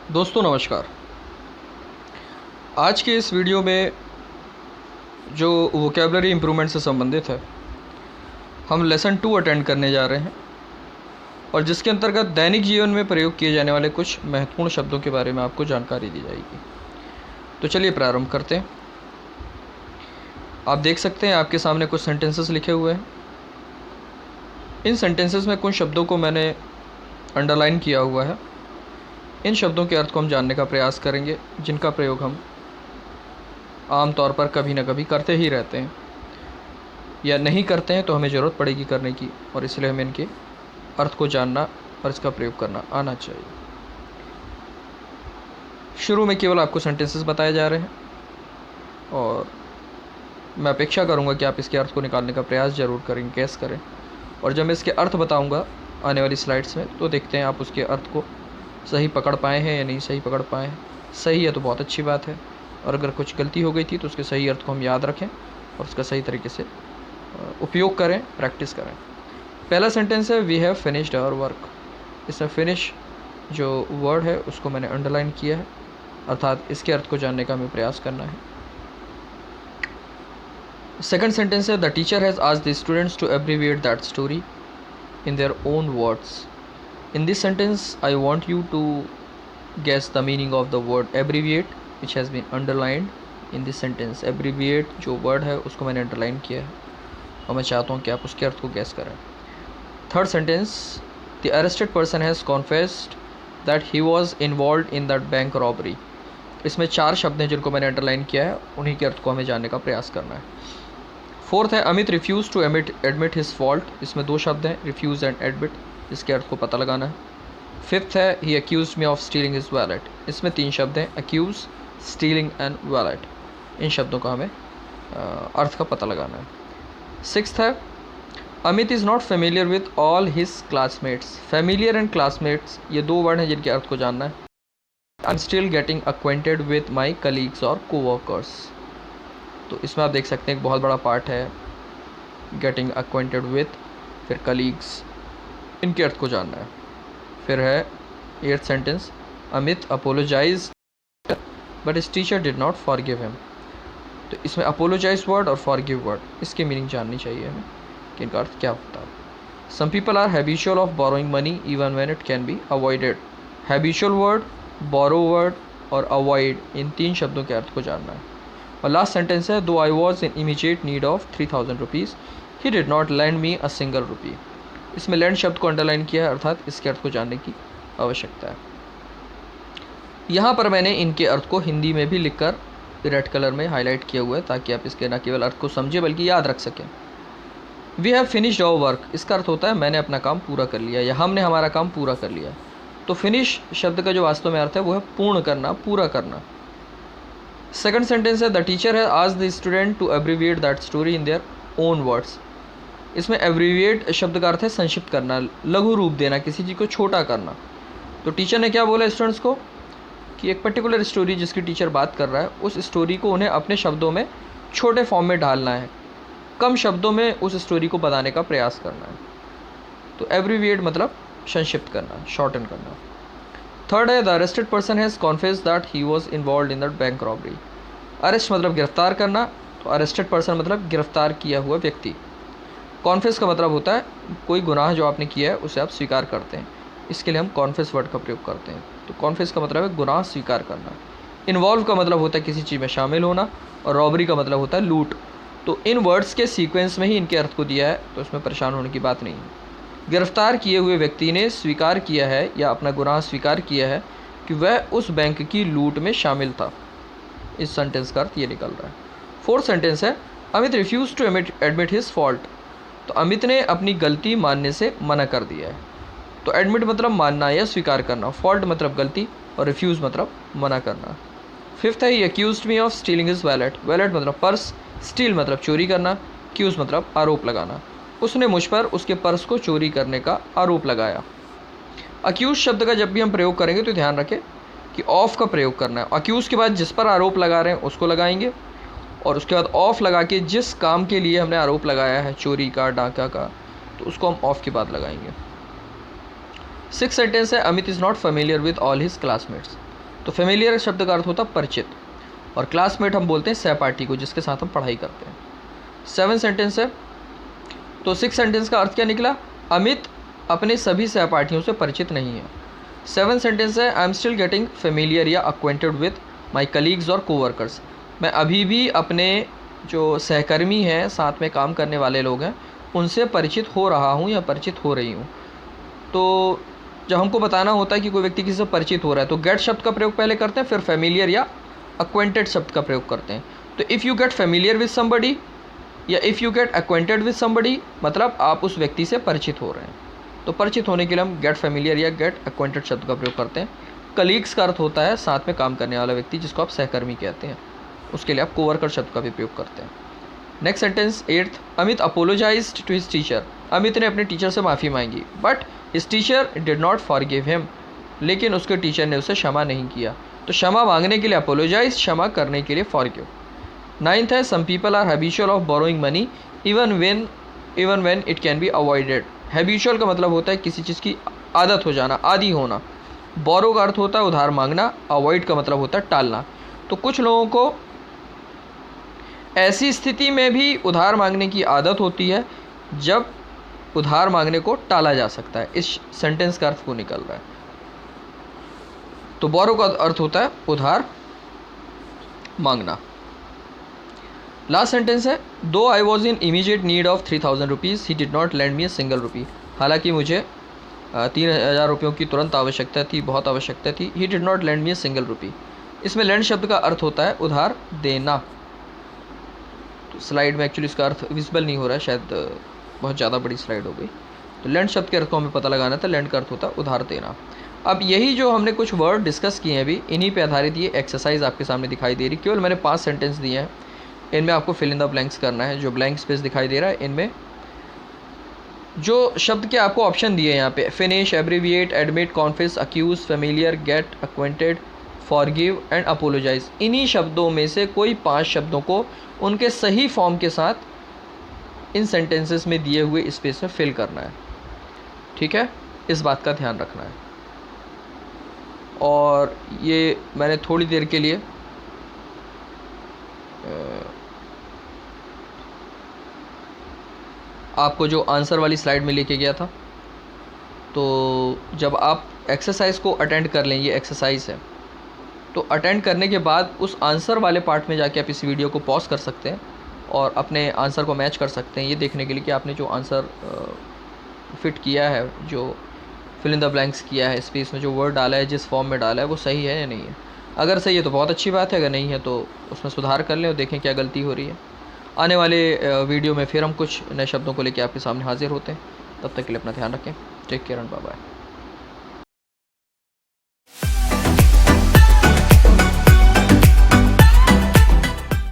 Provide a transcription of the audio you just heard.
दोस्तों नमस्कार। आज के इस वीडियो में जो वोकेबलरी इम्प्रूवमेंट से संबंधित है, हम लेसन 2 अटेंड करने जा रहे हैं और जिसके अंतर्गत दैनिक जीवन में प्रयोग किए जाने वाले कुछ महत्वपूर्ण शब्दों के बारे में आपको जानकारी दी जाएगी। तो चलिए प्रारंभ करते हैं। आप देख सकते हैं आपके सामने कुछ सेंटेंसेस लिखे हुए हैं। इन सेंटेंसेस में कुछ शब्दों को मैंने अंडरलाइन किया हुआ है। इन शब्दों के अर्थ को हम जानने का प्रयास करेंगे, जिनका प्रयोग हम आम तौर पर कभी ना कभी करते ही रहते हैं या नहीं करते हैं तो हमें ज़रूरत पड़ेगी करने की, और इसलिए हमें इनके अर्थ को जानना और इसका प्रयोग करना आना चाहिए। शुरू में केवल आपको सेंटेंसेस बताए जा रहे हैं और मैं अपेक्षा करूंगा कि आप इसके अर्थ को निकालने का प्रयास ज़रूर करें, गैस करें, और जब मैं इसके अर्थ बताऊंगा आने वाली स्लाइड्स में तो देखते हैं आप उसके अर्थ को सही पकड़ पाए हैं या नहीं सही पकड़ पाए हैं। सही है तो बहुत अच्छी बात है, और अगर कुछ गलती हो गई थी तो उसके सही अर्थ को हम याद रखें और उसका सही तरीके से उपयोग करें, प्रैक्टिस करें। पहला सेंटेंस है we have finished our work. इसमें फिनिश जो वर्ड है उसको मैंने अंडरलाइन किया है, अर्थात इसके अर्थ को जानने का हमें प्रयास करना है। सेकंड सेंटेंस है the teacher has asked the students to abbreviate that story in their own words. In this sentence, I want you to guess the meaning of the word abbreviate, which has been underlined in this sentence. Abbreviate जो word है उसको मैंने underline किया है और मैं चाहता हूँ कि आप उसके अर्थ को guess करें। Third sentence, the arrested person has confessed that he was involved in that bank robbery. इसमें 4 शब्द हैं जिनको मैंने underline किया है, उन्हीं के अर्थ को हमें जानने का प्रयास करना है। फोर्थ है Amit refuse to admit his fault. इसमें 2 शब्द हैं, रिफ्यूज़ एंड एडमिट, इसके अर्थ को पता लगाना है। फिफ्थ है he accuse me of stealing his wallet. इसमें 3 शब्द हैं, अक्यूज़, स्टीलिंग एंड वैलेट। इन शब्दों का हमें अर्थ का पता लगाना है। सिक्स्थ है Amit is not familiar with all his classmates. Familiar and classmates ये 2 वर्ड हैं जिनके अर्थ को जानना है। I am still getting acquainted with my colleagues और कोवर्कर्स। तो इसमें आप देख सकते हैं एक बहुत बड़ा पार्ट है गेटिंग अक्वेंटेड विथ, फिर कलीग्स, इनके अर्थ को जानना है। फिर है 8th sentence Amit apologise but his teacher did not forgive him. तो इसमें अपोलोजाइज वर्ड और फॉरगिव वर्ड, इसकी मीनिंग जाननी चाहिए हमें कि इनका अर्थ क्या होता है। Some people are habitual of borrowing money even when it can be avoided. Habitual word, borrow word और अवॉइड, इन 3 शब्दों के अर्थ को जानना है। और लास्ट सेंटेंस है दो I was in immediate need of 3000 rupees he did not land me a single rupee. इसमें लैंड शब्द को अंडरलाइन किया है, अर्थात इसके अर्थ को जानने की आवश्यकता है। यहाँ पर मैंने इनके अर्थ को हिंदी में भी लिखकर रेड कलर में हाईलाइट किया हुआ है ताकि आप इसके न केवल अर्थ को समझें बल्कि याद रख सकें। We have finished our work, इसका अर्थ होता है मैंने अपना काम पूरा कर लिया या हमने हमारा काम पूरा कर लिया। तो फिनिश शब्द का जो वास्तव में अर्थ है वो है पूर्ण करना, पूरा करना। सेकंड सेंटेंस है द टीचर है asked the student to abbreviate that story in their own words. इसमें एब्रीविएट शब्द का अर्थ है संक्षिप्त करना, लघु रूप देना, किसी चीज़ को छोटा करना। तो टीचर ने क्या बोला स्टूडेंट्स को कि एक पर्टिकुलर स्टोरी जिसकी टीचर बात कर रहा है उस स्टोरी को उन्हें अपने शब्दों में छोटे फॉर्म में ढालना है, कम शब्दों में उस स्टोरी को बताने का प्रयास करना है। तो एब्रीविएट मतलब संक्षिप्त करना, शॉर्टन करना। थर्ड है the arrested person has confessed that he was involve in that bank robbery. Arrest मतलब गिरफ्तार करना, तो अरेस्टेड पर्सन मतलब गिरफ्तार किया हुआ व्यक्ति। कॉन्फेस का मतलब होता है कोई गुनाह जो आपने किया है उसे आप स्वीकार करते हैं, इसके लिए हम कॉन्फेस वर्ड का प्रयोग करते हैं। तो कॉन्फेस का मतलब है गुनाह स्वीकार करना। इन्वॉल्व का मतलब होता है किसी चीज़ में शामिल होना, और रॉबरी का मतलब होता है लूट। तो इन वर्ड्स के सीक्वेंस में ही इनके अर्थ को दिया है, तो इसमें परेशान होने की बात नहीं है। गिरफ्तार किए हुए व्यक्ति ने स्वीकार किया है या अपना गुनाह स्वीकार किया है कि वह उस बैंक की लूट में शामिल था। इस सेंटेंस का अर्थ ये निकल रहा है। फोर्थ सेंटेंस है Amit refuse to admit his fault. तो अमित ने अपनी गलती मानने से मना कर दिया है। तो एडमिट मतलब मानना या स्वीकार करना, फॉल्ट मतलब गलती, और रिफ्यूज़ मतलब मना करना। फिफ्थ है he accused me of stealing his wallet. Wallet मतलब पर्स, स्टील मतलब चोरी करना, क्यूज मतलब आरोप लगाना। उसने मुझ पर उसके पर्स को चोरी करने का आरोप लगाया। अक्यूज शब्द का जब भी हम प्रयोग करेंगे तो ध्यान रखें कि ऑफ का प्रयोग करना है। अक्यूज के बाद जिस पर आरोप लगा रहे हैं उसको लगाएंगे, और उसके बाद ऑफ लगा के जिस काम के लिए हमने आरोप लगाया है, चोरी का, डाका का, तो उसको हम ऑफ के बाद लगाएंगे। 6th सेंटेंस है Amit is not familiar with all his classmates. तो फेमिलियर शब्द का अर्थ होता है परिचित, और क्लासमेट हम बोलते हैं सहपाठी को जिसके साथ हम पढ़ाई करते हैं। 7 सेंटेंस है, तो 6 सेंटेंस का अर्थ क्या निकला? अमित अपने सभी सहपाठियों से परिचित नहीं है। 7 सेंटेंस है, I am still getting familiar या अक्वेंटेड विद माई कलीग्स और कोवर्कर्स। मैं अभी भी अपने जो सहकर्मी हैं, साथ में काम करने वाले लोग हैं, उनसे परिचित हो रहा हूँ या परिचित हो रही हूँ। तो जब हमको बताना होता है कि कोई व्यक्ति किसी से परिचित हो रहा है तो गेट शब्द का प्रयोग पहले करते हैं, फिर फेमिलियर या अक्वेंटेड शब्द का प्रयोग करते हैं। तो if you get familiar with somebody या if you get acquainted with somebody, मतलब आप उस व्यक्ति से परिचित हो रहे हैं। तो परिचित होने के लिए हम गेट फेमिलियर या गेट अक्वेंटेड शब्द का प्रयोग करते हैं। कलीग्स का अर्थ होता है साथ में काम करने वाला व्यक्ति, जिसको आप सहकर्मी कहते हैं, उसके लिए आप कोवर्कर शब्द का भी प्रयोग करते हैं। Next sentence 8th, Amit apologised to his teacher. Amit ने अपने टीचर से माफ़ी मांगी, but his teacher did not forgive him, लेकिन उसके टीचर ने उसे क्षमा नहीं किया। तो क्षमा मांगने के लिए अपोलोजाइज, क्षमा करने के लिए फॉरगिव। 9th है, some people are habitual of borrowing money even when it can be avoided. Habitual का मतलब होता है किसी चीज़ की आदत हो जाना, आदी होना। बोरो का अर्थ होता है उधार मांगना, अवॉइड का मतलब होता है टालना। तो कुछ लोगों को ऐसी स्थिति में भी उधार मांगने की आदत होती है जब उधार मांगने को टाला जा सकता है। इस सेंटेंस का अर्थ वो निकल रहा है। तो बोरो का अर्थ होता है उधार मांगना। लास्ट सेंटेंस है, दो I was in immediate need of 3000 rupees he did not land me a single rupee. हालांकि मुझे 3000 रुपयों की तुरंत आवश्यकता थी, बहुत आवश्यकता थी। He did not land me a single rupee. इसमें लैंड शब्द का अर्थ होता है उधार देना। तो स्लाइड में एक्चुअली इसका अर्थ विजिबल नहीं हो रहा है, शायद बहुत ज़्यादा बड़ी स्लाइड हो गई। तो लैंड शब्द के अर्थ को हमें पता लगाना था। लैंड का अर्थ होता है उधार देना। अब यही जो हमने कुछ वर्ड डिस्कस किए हैं अभी, इन्हीं पे आधारित ये एक्सरसाइज आपके सामने दिखाई दे रही। केवल मैंने 5 सेंटेंस दिए हैं, इनमें आपको फिल इन द ब्लैंक्स करना है। जो ब्लैंक स्पेस दिखाई दे रहा है, इनमें जो शब्द के आपको ऑप्शन दिए हैं यहाँ पे, finish, abbreviate, admit, confess, accuse, familiar, get, acquainted, forgive and apologise, इन्हीं शब्दों में से कोई 5 शब्दों को उनके सही फॉर्म के साथ इन सेंटेंसेस में दिए हुए स्पेस में फिल करना है। ठीक है, इस बात का ध्यान रखना है। और ये मैंने थोड़ी देर के लिए आपको जो आंसर वाली स्लाइड में लेके गया था, तो जब आप एक्सरसाइज को अटेंड कर लें, ये एक्सरसाइज है, तो अटेंड करने के बाद उस आंसर वाले पार्ट में जाके आप इस वीडियो को पॉज कर सकते हैं और अपने आंसर को मैच कर सकते हैं, ये देखने के लिए कि आपने जो आंसर फिट किया है, जो फिल इन द ब्लैंक्स किया है, स्पेस में जो वर्ड डाला है, जिस फॉर्म में डाला है, वो सही है या नहीं है। अगर सही है तो बहुत अच्छी बात है, अगर नहीं है तो उसमें सुधार कर लें और देखें क्या गलती हो रही है। आने वाले वीडियो में फिर हम कुछ नए शब्दों को लेकर आपके सामने हाजिर होते हैं। तब तक के लिए अपना ध्यान रखें। Take care and bye bye.